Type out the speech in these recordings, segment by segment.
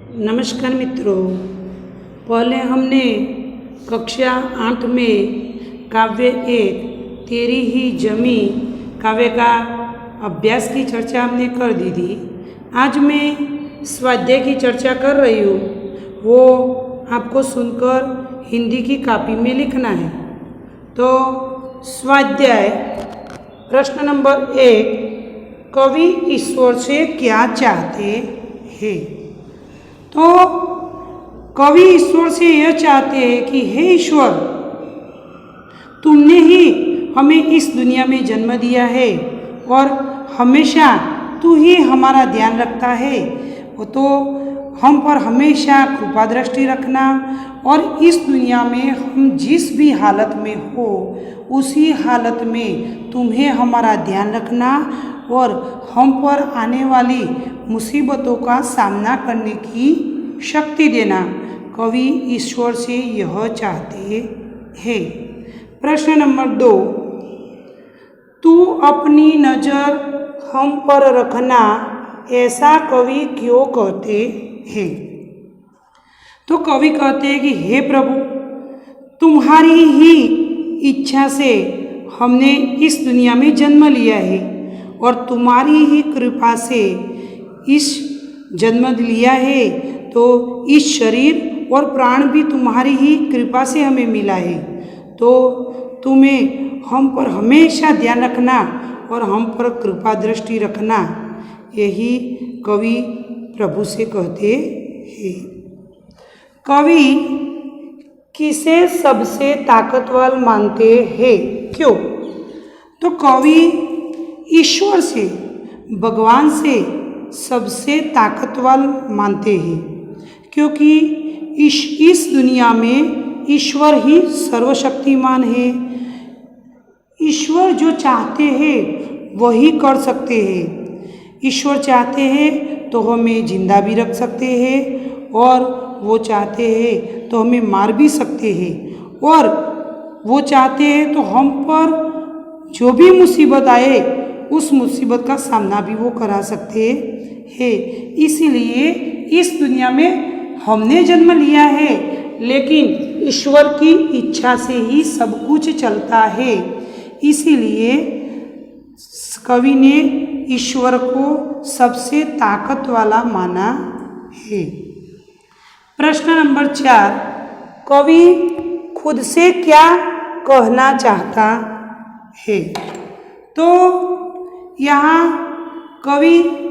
नमस्कार मित्रों, पहले हमने कक्षा 8 में काव्य 1 तेरी ही जमी काव्य का अभ्यास की चर्चा हमने कर दी थी। आज मैं स्वाध्याय की चर्चा कर रही हूँ, वो आपको सुनकर हिंदी की कॉपी में लिखना है। तो स्वाध्याय प्रश्न नंबर 1, कवि ईश्वर से क्या चाहते हैं। तो कवि ईश्वर से यह चाहते हैं कि हे ईश्वर, तुमने ही हमें इस दुनिया में जन्म दिया है और हमेशा तू ही हमारा ध्यान रखता है, तो हम पर हमेशा कृपा दृष्टि रखना और इस दुनिया में हम जिस भी हालत में हो उसी हालत में तुम्हें हमारा ध्यान रखना और हम पर आने वाली मुसीबतों का सामना करने की शक्ति देना। कवि ईश्वर से यह चाहते हैं। प्रश्न नंबर 2, तू अपनी नज़र हम पर रखना, ऐसा कवि क्यों कहते हैं। तो कवि कहते हैं कि हे प्रभु, तुम्हारी ही इच्छा से हमने इस दुनिया में जन्म लिया है और तुम्हारी ही कृपा से इस जन्म लिया है, तो इस शरीर और प्राण भी तुम्हारी ही कृपा से हमें मिला है। तो तुम्हें हम पर हमेशा ध्यान रखना और हम पर कृपा दृष्टि रखना, यही कवि प्रभु से कहते हैं। कवि किसे सबसे ताकतवर मानते हैं, क्यों। तो कवि ईश्वर से, भगवान से सबसे ताकतवर मानते हैं, क्योंकि इस दुनिया में ईश्वर ही सर्वशक्तिमान है। ईश्वर जो चाहते हैं वही कर सकते हैं। ईश्वर चाहते हैं तो हमें जिंदा भी रख सकते हैं और वो चाहते हैं तो हमें मार भी सकते हैं, और वो चाहते हैं तो हम पर जो भी मुसीबत आए उस मुसीबत का सामना भी वो करा सकते हैं। इसीलिए इस दुनिया में हमने जन्म लिया है, लेकिन ईश्वर की इच्छा से ही सब कुछ चलता है। इसीलिए कवि ने ईश्वर को सबसे ताकत वाला माना है। प्रश्न नंबर 4, कवि खुद से क्या कहना चाहता है। तो यहाँ कवि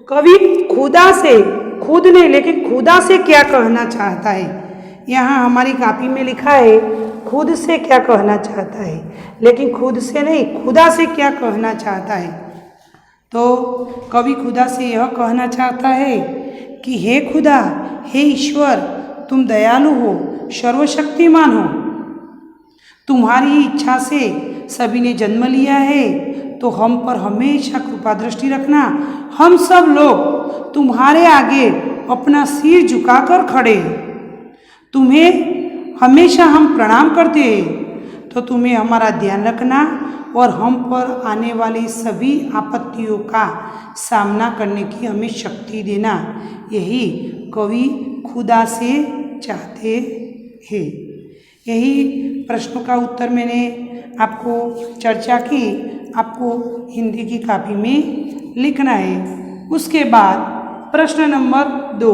कवि खुदा से, खुद नहीं लेकिन खुदा से क्या कहना चाहता है। यहाँ हमारी कॉपी में लिखा है खुद से क्या कहना चाहता है, लेकिन खुद से नहीं, खुदा से क्या कहना चाहता है। तो कवि खुदा से यह कहना चाहता है कि हे खुदा, हे ईश्वर, तुम दयालु हो, सर्वशक्तिमान हो। तुम्हारी इच्छा से सभी ने जन्म लिया है, तो हम पर हमेशा कृपा दृष्टि रखना। हम सब लोग तुम्हारे आगे अपना सिर झुकाकर खड़े हैं, तुम्हें हमेशा हम प्रणाम करते हैं। तो तुम्हें हमारा ध्यान रखना और हम पर आने वाली सभी आपत्तियों का सामना करने की हमें शक्ति देना, यही कवि खुदा से चाहते हैं। यही प्रश्नों का उत्तर मैंने आपको चर्चा की, आपको हिंदी की कॉपी में लिखना है। उसके बाद प्रश्न नंबर 2,